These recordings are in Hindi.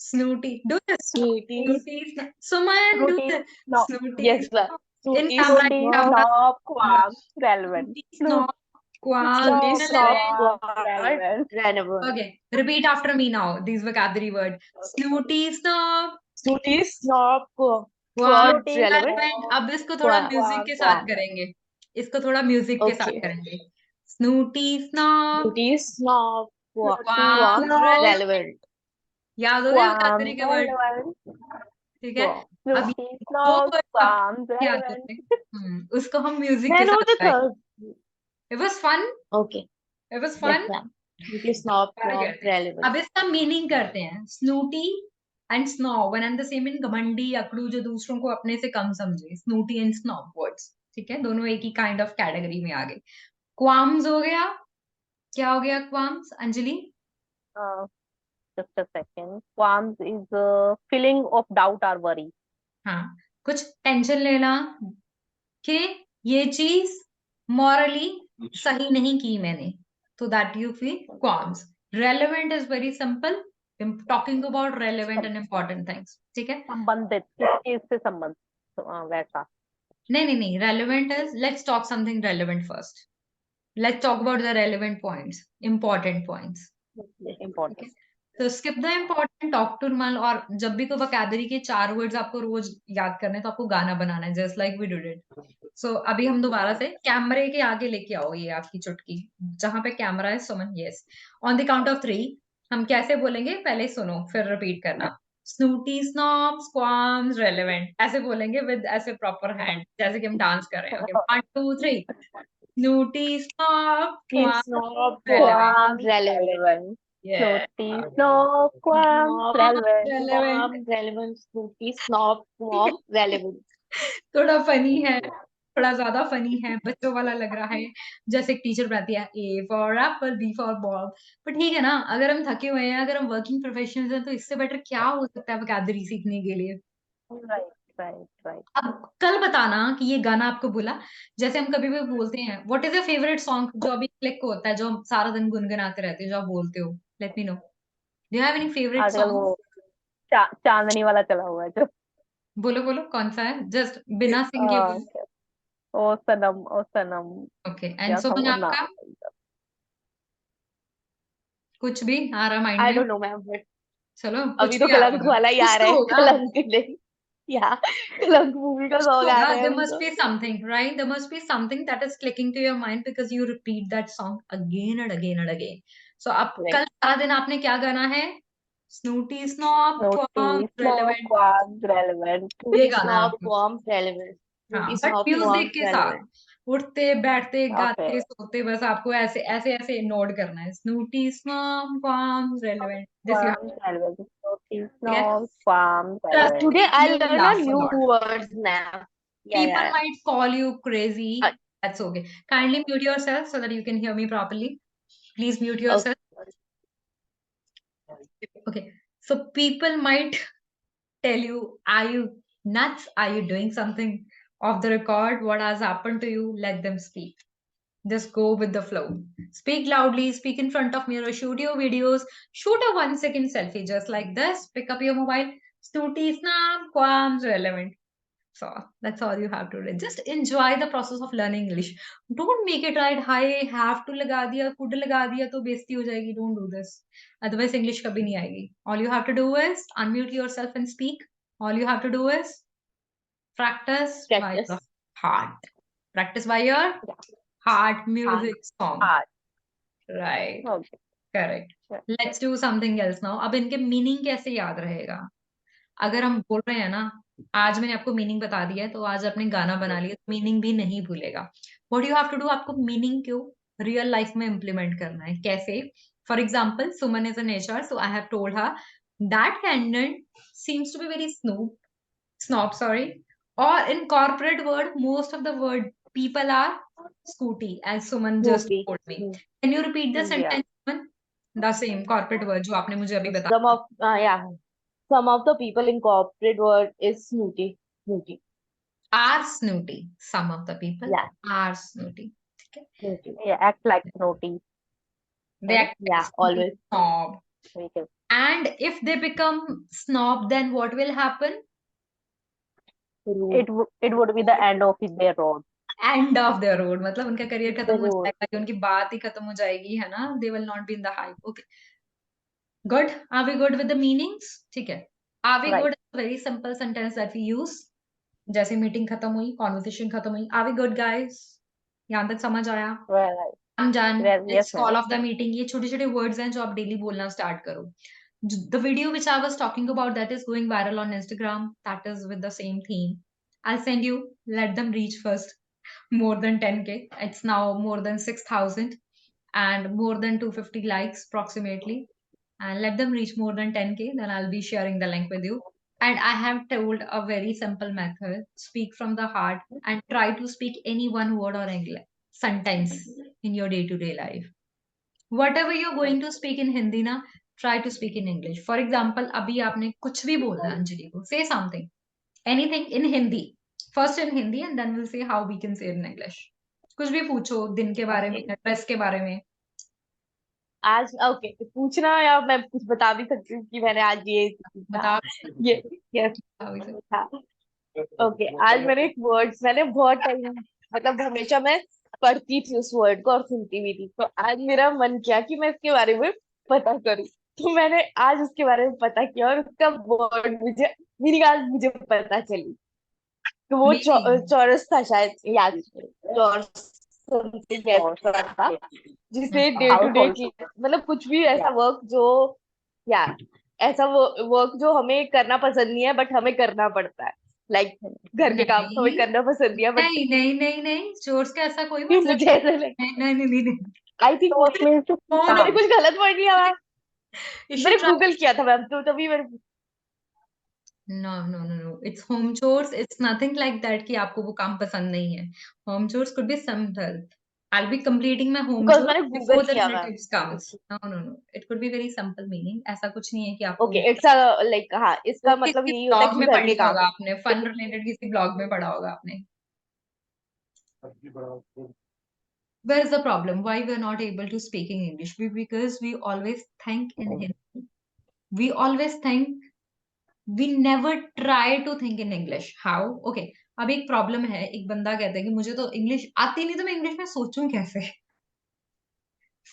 Snooty. Do this. Snooty. Snooty. Suman, do Snooty, this. snob, Snooty. Yes, ma'am. In Snooty, camera, in snooty, snob, camera. snob, quack, relevant. Snooty, Snoop, snob, quack, snooty, snob, snob, relevant. quack, quack, relevant. relevant. Okay, repeat after me now. These vocabulary words. Snooty, snob, Snooty, snob, quack, quack, Snooty, relevant. relevant. अब इसको थोड़ा Quack. म्यूजिक quack, के साथ quack. करेंगे. इसको थोड़ा म्यूजिक के साथ Okay. करेंगे. Snooty, snob, Snooty, snob, quack, quack, snob, relevant. relevant. याद हो गए quam, vocabulary के वर्ड? relevant. ठीक है. Quack. अब Snooty, दो snob, words quam, आपको याद relevant. होते. उसको हम म्यूजिक May I के know साथ the गाएंगे. third? It was fun. Okay. It was Yes, fun. ma'am. Snooty, snob, सारे quack, करते हैं. relevant. अब इसका मीनिंग करते हैं. Snooty and snob one and the same in घमंडी अकड़ू जो दूसरों को अपने से कम समझे. Snooty and snob words. ठीक है, दोनों एक ही काइंड ऑफ कैटेगरी में आ गए. क्वाम्स हो गया. क्या हो गया qualms, Anjali? Just a second. Qualms is a feeling of doubt or worry. हाँ, कुछ टेंशन लेना कि ये चीज मॉरली सही नहीं की मैंने, तो that you feel qualms. Relevant is very simple. Talking about relevant and important things. ठीक है. संबंधित, किस चीज से संबंधित, वैसा. नहीं. Relevant is, let's talk something relevant first. Let's talk about the relevant points, important points. Important. Okay. So skip the important, talk to normal. और जब भी कोई vocabulary के 4 words आपको रोज याद करने हैं, तो आपको गाना बनाना है, just like we did it. So अभी हम दोबारा से कैमरे के आगे लेके आओ ये आपकी चुटकी, जहां पे कैमरा है. सुमन, yes. On the count of 3 हम कैसे बोलेंगे पहले सुनो, फिर रिपीट करना. Snooty, snob, स्क्वाम्स, relevant. ऐसे बोलेंगे विद ऐसे प्रॉपर हैंड, जैसे कि हम डांस कर रहे हैं. ओके, 1 2 3. स्नूटी, स्नॉब, Snooty, स्क्वाम्स, snob, relevant. quack, relevant. Yeah. Snooty, snob, quam, Snob, relevant. Relevant. quam, relevant. Snooty, snob, quam, relevant. थोड़ा फनी है, थोड़ा ज्यादा फनी है, बच्चों वाला लग रहा है. जैसे एक टीचर बताती है A for apple, B for ball. पर ठीक है ना, अगर हम थके हुए हैं, अगर हम वर्किंग प्रोफेशनल्स हैं, तो इससे बेटर क्या हो सकता है वोकैबुलरी सीखने के लिए. राइट. अब कल बताना कि ये गाना आपको बोला. जैसे हम कभी भी बोलते हैं what is your favourite song, जो अभी क्लिक होता है, जो हम सारा दिन गुनगुनाते रहते हैं, जो आप बोलते हो. Let me know, do you have any favourite आजकल सॉन्ग? वो चांदनी वाला चला हुआ है जो. बोलो बोलो, कौन सा है, जस्ट बिना सिंग के बोलो. ओ सनम, ओ सनम. ओके, एंड क्या था सुमन वो आपका? नाम? कुछ भी आ रहा माइंड I में? don't know, ma'am, but चलो, अभी कुछ तो भी आ कलंक रहा वाला ही आ कुछ रहा तो है. होगा. कलंक नहीं. Yeah, कलंक मूवी का कुछ सॉन्ग तो आ होगा. रहा है There अभी must तो. be something, right? There must be something that is clicking to your mind because you repeat that song again and again and again. So अब Right. कल सारा दिन आपने क्या गाना है? Snooty, snob, quam, Snooty, snob, relevant. quam, relevant. ये Snooty, गाना है snob, आपको. quam, relevant. हाँ, Snooty, but snob, music quam, के साथ. relevant. उठते बैठते गाते Okay. सोते बस आपको ऐसे ऐसे ऐसे नोट करना है. Snooty, snob, quam, relevant. This you have. Quam, relevant. Snooty, Yes. snob, quam, Trust me, relevant. Today I you will learned a laugh a new lot. words now. Yeah, People yeah. might call you crazy. Uh, That's okay. Kindly mute yourself so that you can hear me properly. Please mute Okay. yourself. Okay. So people might tell you, are you nuts? Are you doing something off the record? What has happened to you? Let them speak. Just go with the flow. Speak loudly, speak in front of mirror, shoot your videos, shoot a 1 second selfie just like this. Pick up your mobile. Snooty, snap, qualms, relevant. So that's all you have to do. Just enjoy the process of learning English. Don't make it right. I have to लगा दिया, could लगा दिया तो बेइज्जती हो जाएगी. Don't do this. Otherwise English कभी नहीं आएगी. All you have to do is unmute yourself and speak. All you have to do is practice by Practice. your heart. Practice by your heart music song. Heart. Right. Okay. Correct. Yeah. Let's do something else now. अब इनके मीनिंग कैसे याद रहेगा? अगर हम बोल रहे हैं ना, आज मैंने आपको मीनिंग बता दिया है, तो आज आपने गाना बना लिया, तो मीनिंग भी नहीं भूलेगा. What you have to do, आपको मीनिंग को रियल लाइफ में इम्प्लीमेंट करना है. कैसे? For example, Suman is an HR, so I have told her that candidate seems to be very snob, sorry. Or in corporate world, most of the word people are scooty, as Suman just Snoopy. told me. Can you repeat the Yeah. sentence, Suman? The same corporate word जो आपने मुझे अभी बताया. Some of the people in corporate world is snooty. Are snooty. Some of the people Yeah. are snooty. Okay. Snooty. Yeah, act like snooty. They act like Yeah, snooty always. snob. We can. And if they become snob, then what will happen? Rude. it would be the end of their road. End of their road, मतलब उनका करियर खत्म हो Road. जाएगा, उनकी बात ही खत्म हो जाएगी, है ना? They will not be in the hype. Okay, good. Are we good with the meanings? ठीक है. Are we Right. good? Very simple sentence that we use. जैसे मीटिंग खत्म हुई, कॉन्वर्सेशन खत्म हुई. Are we good, guys? यहाँ तक समझ आया? Well, I'm done. yes, Let's ma'am. call off the meeting. ये छोटे छोटे words हैं जो आप daily बोलना start करो. The video which I was talking about that is going viral on Instagram. That is with the same theme. I'll send you. Let them reach first. More than 10K. It's now more than 6,000 and more than 250 likes approximately. And let them reach more than 10K. Then I'll be sharing the link with you. And I have told a very simple method. Speak from the heart and try to speak any one word or English sentence in your day-to-day life. Whatever you're going to speak in Hindi na, try to speak in English. For example, अभी आपने कुछ भी बोलना है अंजलि को, say something, anything in Hindi. First in Hindi and then we'll say how we can say it in English. कुछ भी पूछो दिन के बारे में, ड्रेस के बारे में. आज ओके पूछना, या मैं कुछ बता भी सकती हूँ कि मैंने आज ये सीखा, बता ये यस how we say. था. ओके, आज मैंने एक वर्ड्स, मैंने बहुत टाइम, मतलब हमेशा मैं पढ़ती थी उस वर्ड को और सुनती भी थी, तो आज मेरा मन किया कि मैं इसके बारे में पता करूं, तो मैंने आज उसके बारे में पता किया और उसका वर्ड मुझे मीनिंग आज मुझे पता चली. तो वो Meaning. चौरस था शायद, याद चौरस something ऐसा था, जिसे डे टू डे Household. मतलब कुछ भी ऐसा वर्क जो, या ऐसा वर्क जो हमें करना पसंद नहीं है बट हमें करना पड़ता है, लाइक घर के काम हमें नहीं करना पसंद नहीं है बट नहीं नहीं नहीं नहीं, चोर्स का ऐसा कोई मतलब मुझे ऐसा लगता, नहीं नहीं नहीं नहीं. I think Chores means to No, मैंने काम. कुछ गलत वर्ड नहीं आया, you should मैंने try. गूगल किया था मैम, तो तभी मैंने No, no, no, no. It's home chores. It's nothing like that कि आपको वो काम पसंद नहीं है. Home chores could be simple. I'll be completing my home because chores मैंने before गूगल the किया ma'am. relatives comes. No, no, no. It could be very simple meaning. ऐसा कुछ नहीं है कि आपको ओके, इट्स लाइक, हाँ, वो इसका मतलब किसी यही होता है ब्लॉग कि में घर पढ़ के लिया काम. होगा आपने. फन रिलेटेड किसी ब्लॉग में पढ़ा होगा आपने. Where is the problem? Why we are not able to speak in English? Because we always think in Hindi. We always think. We never try to think in English. How? Okay. अब एक प्रॉब्लम है, एक बंदा कहता है कि मुझे तो इंग्लिश आती नहीं, तो मैं इंग्लिश में सोचूं कैसे?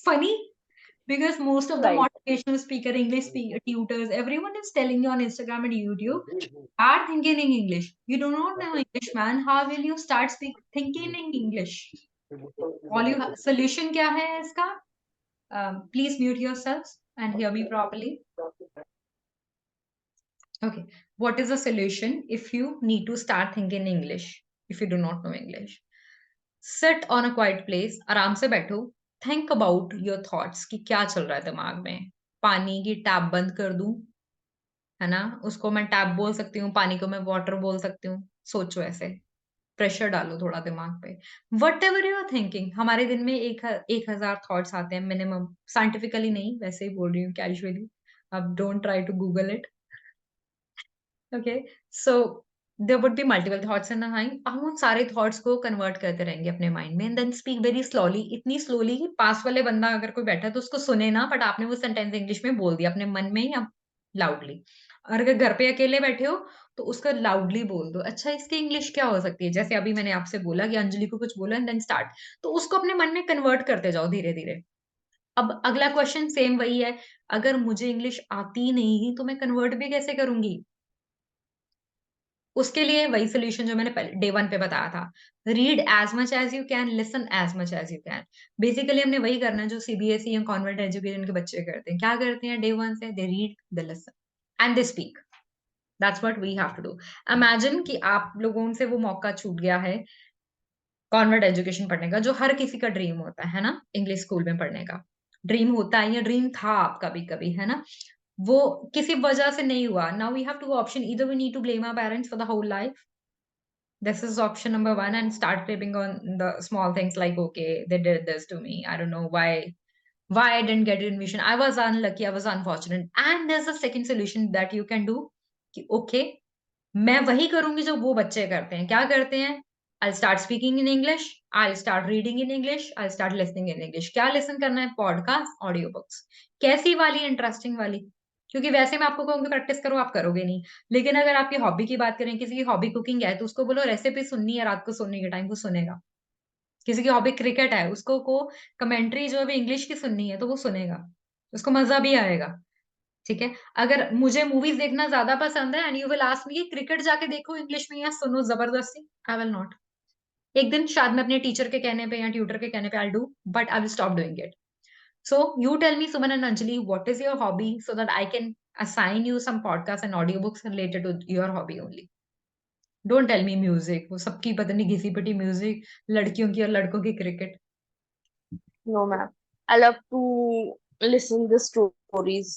Funny, because most of the right. motivational speaker, English tutors, everyone is telling you on Instagram and YouTube, start thinking in English. You do not know English, man. How will you start thinking in English? All you solution क्या है इसका? Please mute yourselves and hear me properly. Okay, what is the solution if you need to start thinking English, if you do not know English? Sit on a quiet place, आराम से बैठो, think about your thoughts कि क्या चल रहा है दिमाग में. पानी की टैप बंद कर दूं, है ना? उसको मैं टैप बोल सकती हूँ, पानी को मैं वाटर बोल सकती हूँ. सोचो ऐसे, प्रेशर डालो थोड़ा दिमाग पे. Whatever you are thinking, हमारे दिन में 1,000 थॉट्स आते हैं मिनिमम. साइंटिफिकली नहीं, वैसे ही बोल रही हूँ कैजुअली. अब don't try to Google it. Okay, so there would be multiple thoughts in the mind. हम उन सारे थॉट्स को कन्वर्ट करते रहेंगे अपने माइंड में and then speak very slowly. इतनी स्लोली कि पास वाले बंदा अगर कोई बैठा है तो उसको सुने ना, बट आपने वो सेंटेंस इंग्लिश में बोल दिया अपने मन में या लाउडली. और अगर घर पे अकेले बैठे हो तो उसका लाउडली बोल दो. अच्छा, इसकी इंग्लिश क्या हो सकती है? जैसे अभी मैंने आपसे बोला कि अंजलि को कुछ बोला एंड देन स्टार्ट, तो उसको अपने मन में कन्वर्ट करते जाओ धीरे धीरे. अब अगला क्वेश्चन सेम वही है, अगर मुझे इंग्लिश आती नहीं तो मैं कन्वर्ट भी कैसे करूंगी? उसके लिए वही सॉल्यूशन जो मैंने पहले डे 1 पे बताया था. Read as much as you can, listen as much as you can. Basically हमने वही करना है जो सीबीएसई या कॉन्वेंट एजुकेशन के बच्चे करते हैं. क्या करते हैं डे 1 से? They read, they listen and they speak. That's what we have to do. Imagine कि आप लोगों से वो मौका छूट गया है कॉन्वेंट एजुकेशन पढ़ने का, जो हर किसी का ड्रीम होता है ना, इंग्लिश स्कूल में पढ़ने का. ड्रीम होता है या ड्रीम था आपका भी कभी, है ना? वो किसी वजह से नहीं हुआ. Now we have two option, either we need to blame our parents for the whole life. This is option number one, and start cribbing on the small things like, okay, they did this to me. I don't know why I didn't get admission. I was unlucky. I was unfortunate. And there's a second solution that you can do. कि okay, मैं वही करूंगी जो वो बच्चे करते हैं. क्या करते हैं? I'll start speaking in English. I'll start reading in English. I'll start listening in English. क्या listen करना है? Podcast, audiobooks. कैसी वाली? Interesting वाली. क्योंकि वैसे मैं आपको कहूँगी प्रैक्टिस करो, आप करोगे नहीं। लेकिन अगर आपकी हॉबी की बात करें, किसी की हॉबी कुकिंग है, तो उसको बोलो रेसिपी सुननी है रात को सोने के टाइम, वो सुनेगा। किसी की हॉबी क्रिकेट है, उसको को कमेंट्री जो है वो इंग्लिश की सुननी है, तो वो सुनेगा। उसको मज़ा भी आएगा, ठीक है? अगर मुझे मूवीज़ देखना ज़्यादा पसंद है and you will ask me कि क्रिकेट जाके देखो इंग्लिश में या सुनो ज़बरदस्ती, आई विल नॉट। एक दिन शायद मैं अपने टीचर के कहने पे या ट्यूटर के कहने पे I will do, but I will stop doing it. So you tell me, Suman and Anjali, what is your hobby so that I can assign you some podcasts and audiobooks related to your hobby only. Don't tell me music. वो सबकी पता नहीं घिसी पिटी म्यूजिक, लड़कियों की और लड़कों की cricket. No, ma'am. I love to listen the stories.